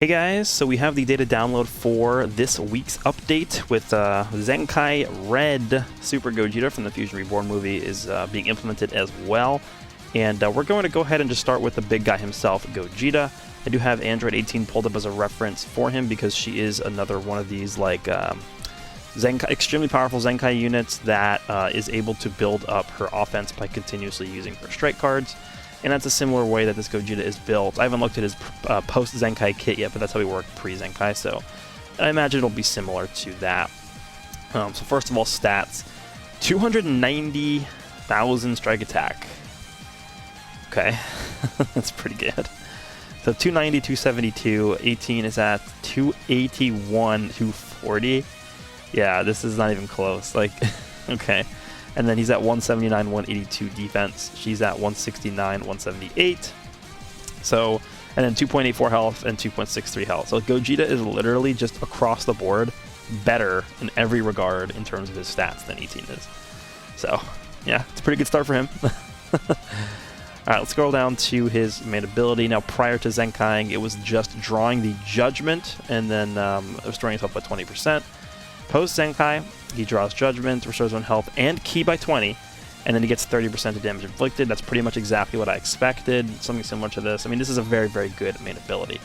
Hey guys, so we have the data download for this week's update with Zenkai Red Super Gogeta from the Fusion Reborn movie is being implemented as well. And we're going to go ahead and just start with the big guy himself, Gogeta. I do have Android 18 pulled up as a reference for him because she is another one of these like Zenkai, extremely powerful Zenkai units that is able to build up her offense by continuously using her strike cards. And that's a similar way that this Gogeta is built. I haven't looked at his post-Zenkai kit yet, but that's how he worked pre-Zenkai, so I imagine it'll be similar to that. So first of all, stats. 290,000 strike attack. Okay, that's pretty good. So 290, 272, 18 is at 281, 240. Yeah, this is not even close. Like, okay. And then he's at 179, 182 defense. She's at 169, 178. So, and then 2.84 health and 2.63 health. So Gogeta is literally just across the board better in every regard in terms of his stats than 18 is. So, yeah, it's a pretty good start for him. Alright, let's scroll down to his main ability. Now, prior to Zenkaiing, it was just drawing the Judgment and then restoring his health by 20%. Post-Zenkai, he draws Judgment, restores 1 health, and Ki by 20, and then he gets 30% of damage inflicted. That's pretty much exactly what I expected, something similar to this. I mean, this is a very, very good main ability.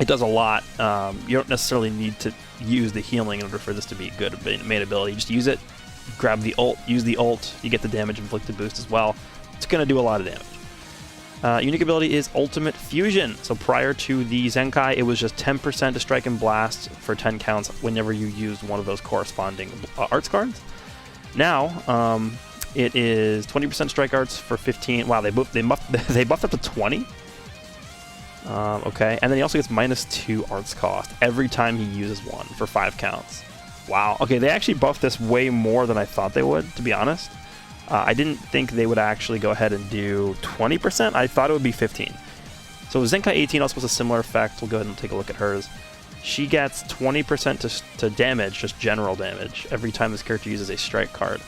It does a lot. You don't necessarily need to use the healing in order for this to be good main ability. Just use it, grab the ult, use the ult, you get the damage inflicted boost as well. It's going to do a lot of damage. Unique ability is Ultimate Fusion. So prior to the Zenkai, it was just 10% to strike and blast for 10 counts whenever you used one of those corresponding arts cards. Now, it is 20% strike arts for 15. Wow, they buffed up to 20. Okay, and then he also gets -2 arts cost every time he uses one for 5 counts. Wow. Okay, they actually buffed this way more than I thought they would, to be honest. I didn't think they would actually go ahead and do 20%. I thought it would be 15. So Zenkai 18 also has a similar effect. We'll go ahead and take a look at hers. She gets 20% to damage, just general damage, every time this character uses a strike card.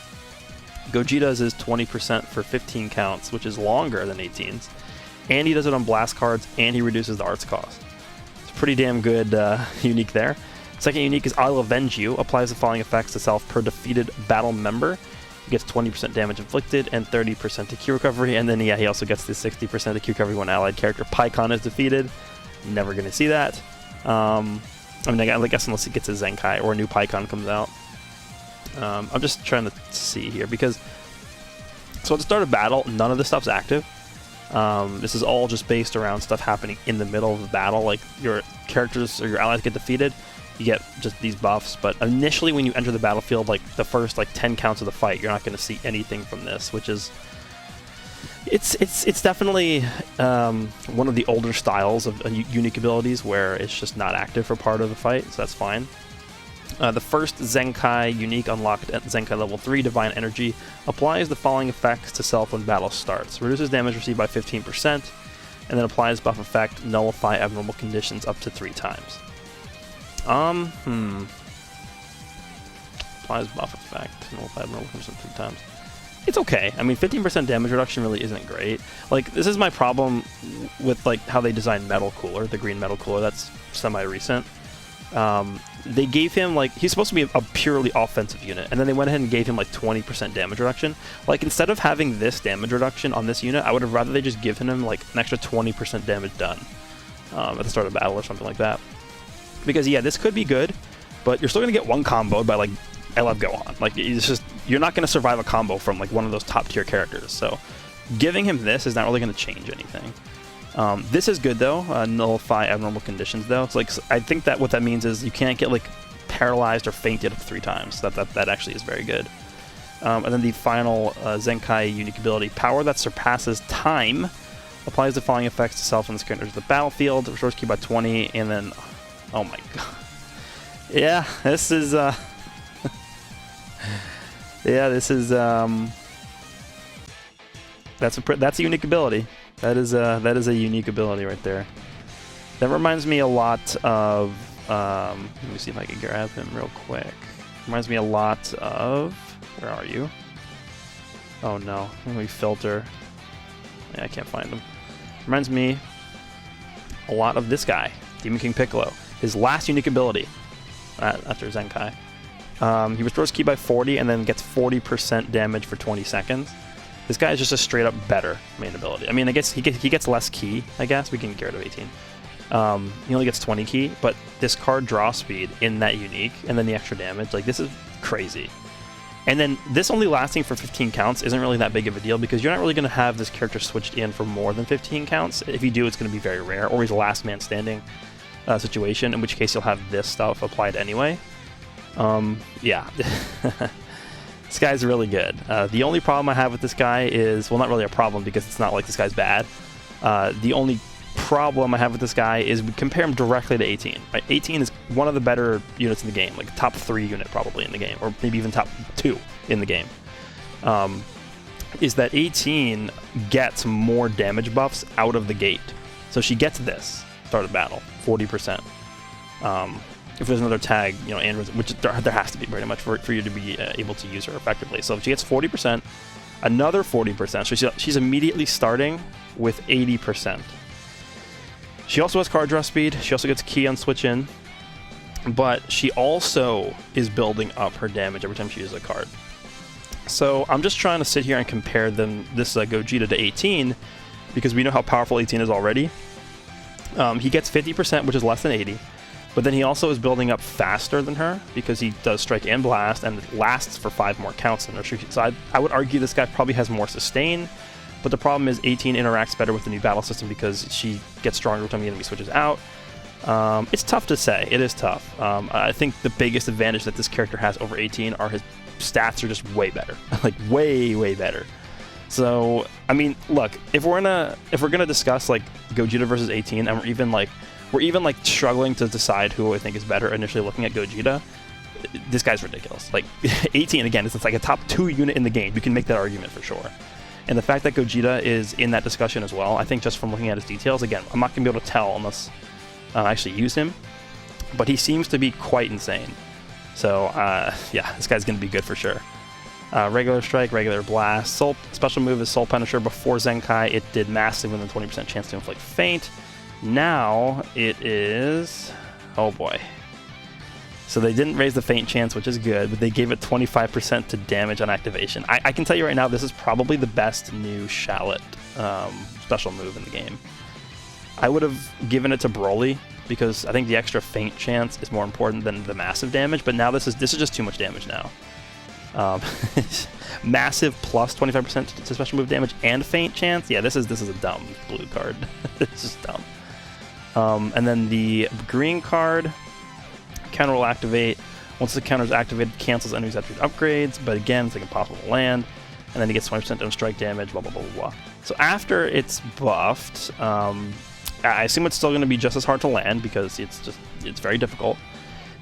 Gogeta's is 20% for 15 counts, which is longer than 18's. And he does it on blast cards, and he reduces the arts cost. It's pretty damn good unique there. Second unique is I'll Avenge You. Applies the following effects to self per defeated battle member. He gets 20% damage inflicted and 30% to Q recovery, and then yeah, he also gets the 60% to Q recovery when allied character Pycon is defeated. Never gonna see that. I mean, I guess unless he gets a Zenkai or a new Pycon comes out. I'm just trying to see here because so at the start of battle, none of this stuff's active. This is all just based around stuff happening in the middle of the battle, like your characters or your allies get defeated. You get just these buffs, but initially when you enter the battlefield, like the first 10 counts of the fight, you're not going to see anything from this, which is it's definitely one of the older styles of unique abilities where it's just not active for part of the fight, so that's fine. The first Zenkai unique unlocked at Zenkai level 3, Divine Energy, applies the following effects to self when battle starts. Reduces damage received by 15%, and then applies buff effect, nullify abnormal conditions up to 3 times. Applies buff effect, nullify abnormal conditions 3 times. It's okay. I mean, 15% damage reduction really isn't great. Like, this is my problem with how they designed Metal Cooler, the green Metal Cooler. That's semi-recent. They gave him he's supposed to be a purely offensive unit, and then they went ahead and gave him 20% damage reduction. Instead of having this damage reduction on this unit, I would have rather they just given him an extra 20% damage done at the start of battle or something like that. Because yeah, this could be good, but you're still gonna get one comboed by I Love Gohan. It's just you're not gonna survive a combo from one of those top tier characters. So giving him this is not really gonna change anything. This is good though. Nullify abnormal conditions though. So I think that what that means is you can't get paralyzed or fainted up to 3 times. That actually is very good. And then the final Zenkai unique ability, Power That Surpasses Time, applies the following effects to self when this character enters the battlefield. Restores Ki by 20, and then oh my god. Yeah, this is yeah, this is that's a unique ability. That is a unique ability right there. That reminds me a lot of let me see if I can grab him real quick. Reminds me a lot of, where are you? Oh no, let me filter. Yeah, I can't find him. Reminds me a lot of this guy, Demon King Piccolo. His last unique ability after Zenkai. He restores ki by 40 and then gets 40% damage for 20 seconds. This guy is just a straight up better main ability. I mean, I guess he gets less ki, I guess. We can get rid of 18. He only gets 20 ki, but this card draw speed in that unique, and then the extra damage, like, this is crazy. And then this only lasting for 15 counts isn't really that big of a deal because you're not really going to have this character switched in for more than 15 counts. If you do, it's going to be very rare, or he's a last man standing situation, in which case you'll have this stuff applied anyway. Yeah. This guy's really good. The only problem I have with this guy is, well, not really a problem because it's not like this guy's bad. The only problem I have with this guy is we compare him directly to 18. Right? 18 is one of the better units in the game, like top 3 unit probably in the game, or maybe even top 2 in the game. Is that 18 gets more damage buffs out of the gate. So she gets this, start of battle, 40%. If there's another tag, you know, androids, which there has to be pretty much for you to be able to use her effectively. So if she gets 40%, another 40%, so she's immediately starting with 80%. She also has card draw speed, she also gets ki on switch in, but she also is building up her damage every time she uses a card. So I'm just trying to sit here and compare this Gogeta to 18, because we know how powerful 18 is already. He gets 50%, which is less than 80. But then he also is building up faster than her because he does strike and blast and it lasts for 5 more counts than her. So I would argue this guy probably has more sustain, but the problem is 18 interacts better with the new battle system because she gets stronger every time the enemy switches out. It's tough to say. It is tough. I think the biggest advantage that this character has over 18 are his stats are just way better. Like way better. So, I mean, look, if we're gonna discuss like Gogeta versus 18 and we're even like struggling to decide who I think is better initially looking at Gogeta, this guy's ridiculous. Like 18 again, it's like a top 2 unit in the game. You can make that argument for sure. And the fact that Gogeta is in that discussion as well, I think just from looking at his details, again, I'm not going to be able to tell unless I actually use him, but he seems to be quite insane. So yeah, this guy's going to be good for sure. Regular strike, regular blast. Special move is Soul Punisher. Before Zenkai, it did massive with a 20% chance to inflict faint. Now it is, oh boy. So they didn't raise the faint chance, which is good, but they gave it 25% to damage on activation. I can tell you right now, this is probably the best new Shallot special move in the game. I would have given it to Broly because I think the extra faint chance is more important than the massive damage, but now this is just too much damage now. Massive plus 25% to special move damage and faint chance. Yeah, this is a dumb blue card. It's just dumb. And then the green card, counter will activate. Once the counter is activated, cancels enemies attribute upgrades, but again, it's like impossible to land. And then he gets 20% on strike damage, blah, blah, blah, blah, blah. So after it's buffed, I assume it's still going to be just as hard to land because it's very difficult.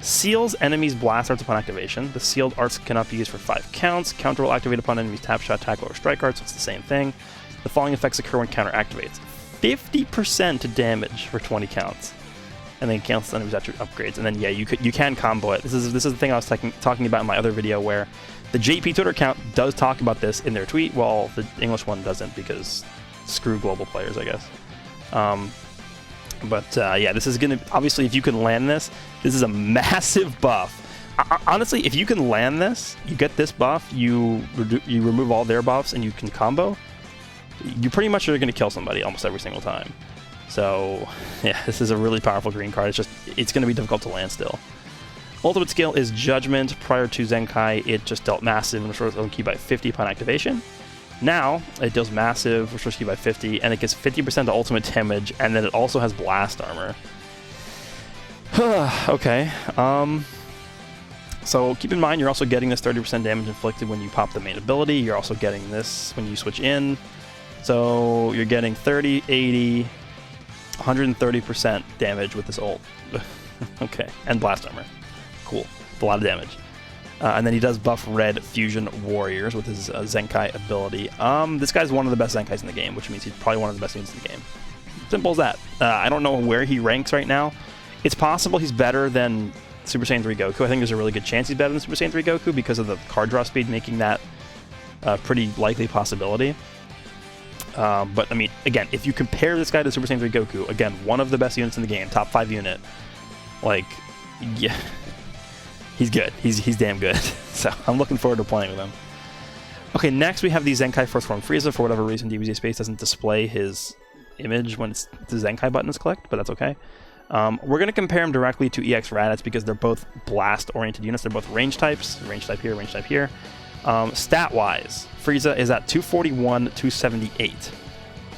Seals enemies' blast arts upon activation. The sealed arts cannot be used for 5 counts. Counter will activate upon enemies' tap, shot, tackle, or strike arts, so it's the same thing. The following effects occur when counter activates. 50% damage for 20 counts. And then cancels enemies' attribute upgrades. And then yeah, you can combo it. This is the thing I was talking about in my other video where the JP Twitter account does talk about this in their tweet, while the English one doesn't because screw global players, I guess. But yeah, this is going to, obviously, if you can land this is a massive buff. Honestly, if you can land this, you get this buff, you remove all their buffs, and you can combo, you pretty much are going to kill somebody almost every single time. So yeah, this is a really powerful green card. It's going to be difficult to land still. Ultimate skill is Judgment. Prior to Zenkai, it just dealt massive and restores own ki by 50 upon activation. Now, it deals massive, restores ki by 50, and it gets 50% to ultimate damage, and then it also has blast armor. Okay. So keep in mind, you're also getting this 30% damage inflicted when you pop the main ability. You're also getting this when you switch in. So you're getting 30, 80, 130% damage with this ult. Okay, and blast armor. Cool. A lot of damage. And then he does buff Red Fusion Warriors with his Zenkai ability. This guy's one of the best Zenkais in the game, which means he's probably one of the best units in the game. Simple as that. I don't know where he ranks right now. It's possible he's better than Super Saiyan 3 Goku. I think there's a really good chance he's better than Super Saiyan 3 Goku because of the card draw speed, making that a pretty likely possibility. But I mean, again, if you compare this guy to Super Saiyan 3 Goku, again, one of the best units in the game, top 5 unit, like, yeah, he's good. He's damn good. So I'm looking forward to playing with him. Okay, next we have the Zenkai First Form Frieza. For whatever reason, DBZ Space doesn't display his image when the Zenkai button is clicked, but that's okay. We're going to compare him directly to EX Raditz because they're both blast-oriented units. They're both range types. Range type here, range type here. Stat-wise, Frieza is at 241, 278,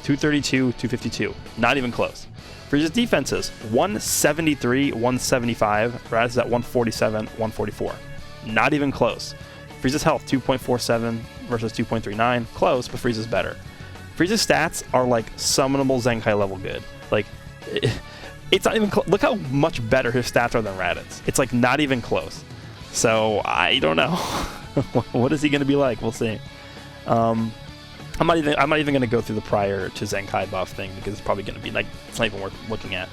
232, 252. Not even close. Frieza's defenses, 173, 175. Raditz is at 147, 144. Not even close. Frieza's health, 2.47 versus 2.39. Close, but Frieza's better. Frieza's stats are like summonable Zenkai level good. Like, it's not even look how much better his stats are than Raditz. It's like not even close. So I don't know. What is he going to be like? We'll see. I'm not even going to go through the prior to Zenkai buff thing because it's probably going to be like it's not even worth looking at.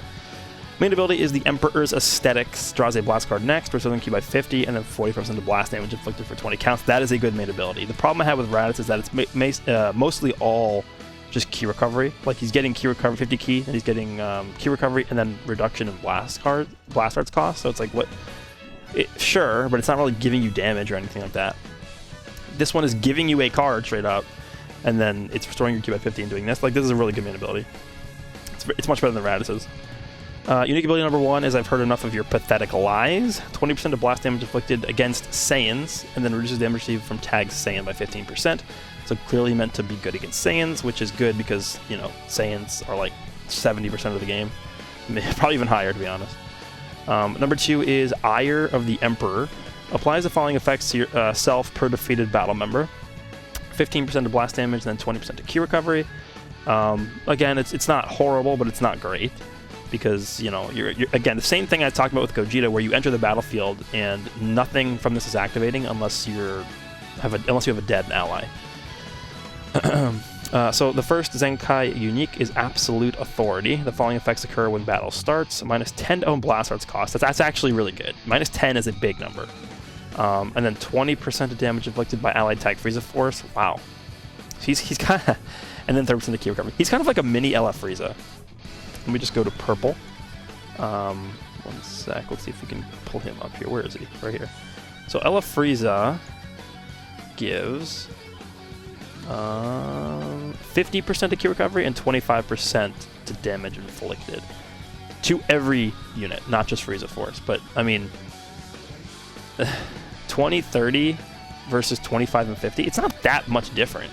Main ability is the Emperor's Aesthetics. Draws a blast card next, restores Q by 50, and then 40% of blast damage inflicted for 20 counts. That is a good main ability. The problem I have with Raditz is that it's mostly all just key recovery. Like he's getting key recovery, 50 key, and he's getting key recovery, and then reduction in blast arts cost. So it's like what? Sure, but it's not really giving you damage or anything like that. This one is giving you a card straight up, and then it's restoring your Q by 50 and doing this. Like this is a really good main ability. It's much better than Raditz's. Unique ability number 1 is I've heard enough of your pathetic lies. 20% of blast damage inflicted against Saiyans, and then reduces damage received from tagged Saiyan by 15%. So clearly meant to be good against Saiyans, which is good because, you know, Saiyans are like 70% of the game. Probably even higher, to be honest. Number 2 is Ire of the Emperor. Applies the following effects to yourself per defeated battle member. 15% of blast damage, and then 20% to key recovery. Again, it's not horrible, but it's not great. Because, you know, you're again, the same thing I talked about with Gogeta, where you enter the battlefield and nothing from this is activating unless you have a dead ally. So the first Zenkai unique is Absolute Authority. The following effects occur when battle starts. Minus 10 to own blast arts cost. That's actually really good. Minus 10 is a big number. And then 20% of damage inflicted by allied tag Frieza Force. Wow. He's kind of, and then 30% of key recovery. He's kind of like a mini LF Frieza. Let me just go to purple. 1 sec. Let's see if we can pull him up here. Where is he? Right here. So LF Frieza gives 50% to key recovery and 25% to damage inflicted to every unit, not just Frieza Force. But I mean, 20, 30 versus 25 and 50. It's not that much different,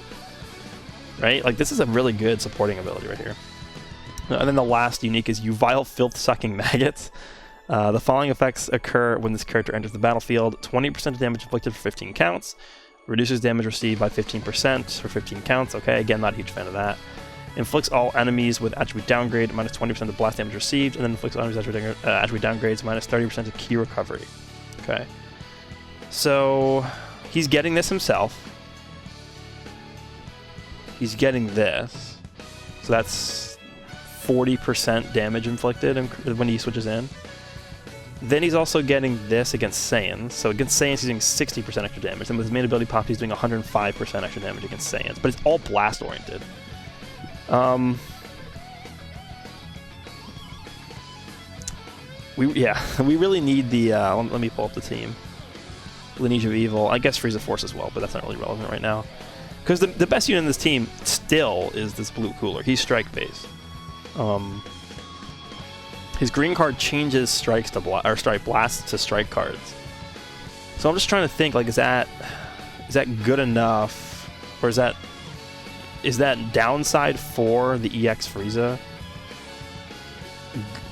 right? Like this is a really good supporting ability right here. And then the last unique is You Vile Filth-Sucking Maggots. The following effects occur when this character enters the battlefield. 20% of damage inflicted for 15 counts. Reduces damage received by 15% for 15 counts. Okay, again, not a huge fan of that. Inflicts all enemies with attribute downgrade, minus 20% of blast damage received. And then inflicts all enemies with attribute downgrades, minus 30% of key recovery. Okay. So, he's getting this himself. He's getting this. So that's 40% damage inflicted when he switches in. Then he's also getting this against Saiyans. So against Saiyans, he's doing 60% extra damage. And with his main ability pop, he's doing 105% extra damage against Saiyans. But it's all blast-oriented. We really need the... let me pull up the team. Lineage of Evil. I guess Frieza Force as well, but that's not really relevant right now. Because the best unit in this team still is this blue cooler. He's strike-based. His green card changes strikes to blasts to strike cards. So I'm just trying to think, like, is that good enough, or is that downside for the EX Frieza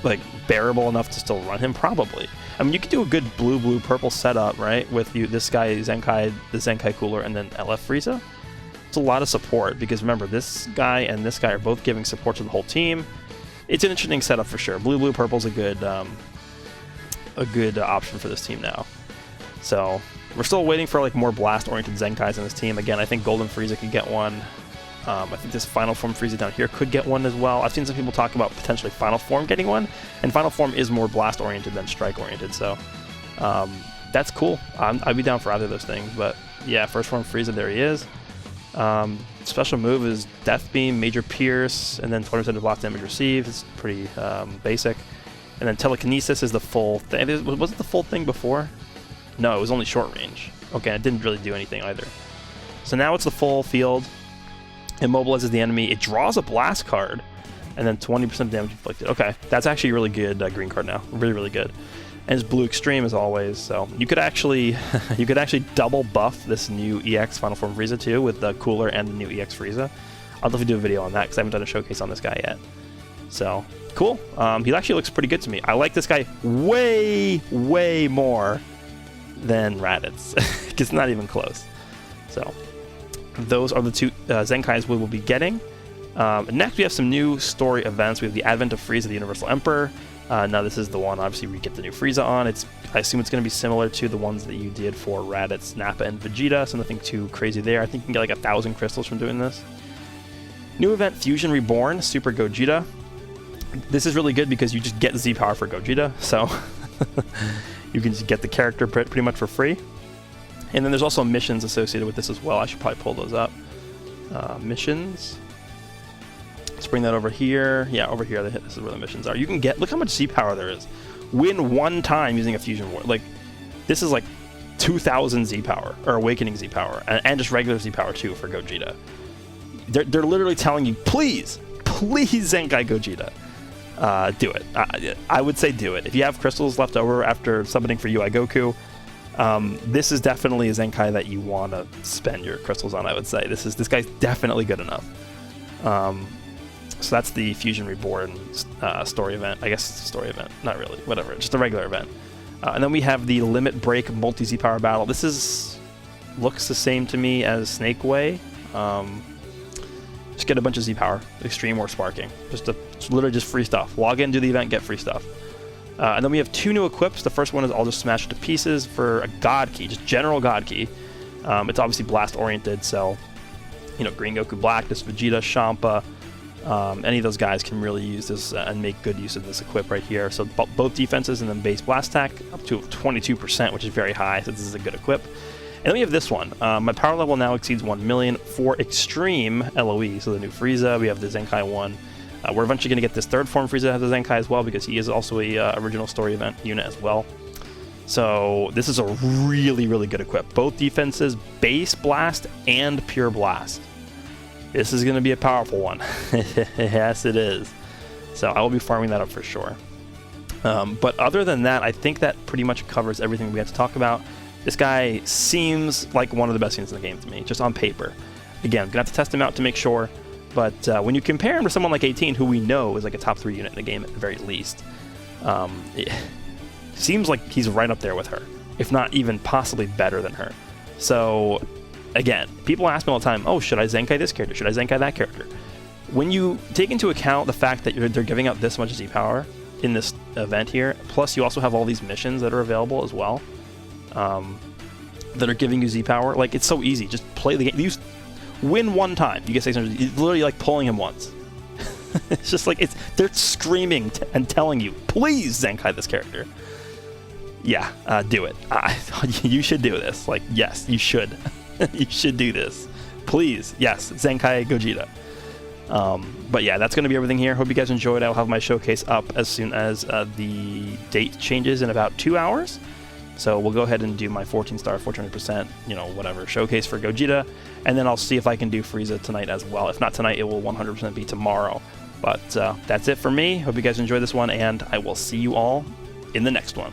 like bearable enough to still run him? Probably. I mean, you could do a good blue purple setup, right? With this guy Zenkai, the Zenkai cooler, and then LF Frieza. It's a lot of support because remember, this guy and this guy are both giving support to the whole team. It's an interesting setup for sure. Blue purple's a good option for this team now. So we're still waiting for like more blast-oriented Zenkais in this team. Again, I think Golden Frieza could get one. I think this Final Form Frieza down here could get one as well. I've seen some people talk about potentially Final Form getting one, and Final Form is more blast-oriented than strike-oriented. So that's cool. I'd be down for either of those things. But yeah, First Form Frieza, there he is. Special move is Death Beam, Major Pierce, and then 20% of block damage received. It's pretty basic. And then Telekinesis is the full thing. Was it the full thing before? No, it was only short range. Okay, it didn't really do anything either. So now it's the full field. Immobilizes the enemy. It draws a blast card, and then 20% damage inflicted. Okay, that's actually a really good green card now. Really, really good. And it's blue extreme as always. So you could actually double buff this new EX Final Form Frieza too with the cooler and the new EX Frieza. I'll definitely do a video on that because I haven't done a showcase on this guy yet. So cool. He actually looks pretty good to me. I like this guy way, way more than Raditz. It's not even close. So those are the two Zenkais we will be getting. Next, we have some new story events. We have the Advent of Frieza, the Universal Emperor. Now, this is the one, obviously, we get the new Frieza on. I assume it's going to be similar to the ones that you did for Raditz, Nappa, and Vegeta, so nothing too crazy there. I think you can get like 1,000 crystals from doing this. New event, Fusion Reborn, Super Gogeta. This is really good because you just get Z power for Gogeta, so you can just get the character pretty much for free. And then there's also missions associated with this as well. I should probably pull those up. Missions. Let's bring that over here. Yeah, over here. This is where the missions are. You can get, look how much Z power there is. Win one time using a Fusion War. Like, this is like 2,000 Z power, or Awakening Z power, and just regular Z power too for Gogeta. They're literally telling you, please Zenkai Gogeta. Do it. I would say do it. If you have crystals left over after summoning for UI Goku, this is definitely a Zenkai that you want to spend your crystals on, I would say. This guy's definitely good enough. So that's the Fusion Reborn story event. I guess it's a story event. Not really. Whatever. Just a regular event. And then we have the Limit Break Multi-Z Power Battle. This looks the same to me as Snake Way. Just get a bunch of Z power, extreme or sparking. It's literally just free stuff. Log in, do the event, get free stuff. And then we have two new equips. The first one is I'll just smash it to pieces for a God Key, just general God Key. It's obviously blast oriented, so Green Goku Black, this Vegeta, Champa, any of those guys can really use this and make good use of this equip right here. So both defenses and then base blast attack up to 22%, which is very high, so this is a good equip. And then we have this one. My power level now exceeds 1 million for Extreme LOE, so the new Frieza. We have the Zenkai one. We're eventually going to get this third Form Frieza have the Zenkai as well because he is also a original story event unit as well. So this is a really, really good equip. Both defenses, base blast and pure blast. This is going to be a powerful one. Yes, it is. So I will be farming that up for sure. But other than that, I think that pretty much covers everything we have to talk about. This guy seems like one of the best units in the game to me, just on paper. Again, I'm going to have to test him out to make sure, but when you compare him to someone like 18, who we know is like a top 3 unit in the game at the very least, it seems like he's right up there with her, if not even possibly better than her. So, again, people ask me all the time, oh, should I Zenkai this character? Should I Zenkai that character? When you take into account the fact that they're giving out this much Z power in this event here, plus you also have all these missions that are available as well, that are giving you Z power. Like, it's so easy. Just play the game. You win one time, you get 600. It's literally like pulling him once. It's just like they're screaming and telling you, please Zenkai this character. Yeah, do it. You should do this. Like, yes, you should. You should do this. Please, yes, Zenkai Gogeta. But yeah, that's going to be everything here. Hope you guys enjoyed. I'll have my showcase up as soon as the date changes in about 2 hours. So we'll go ahead and do my 14-star, 400%, whatever, showcase for Gogeta. And then I'll see if I can do Frieza tonight as well. If not tonight, it will 100% be tomorrow. But that's it for me. Hope you guys enjoyed this one, and I will see you all in the next one.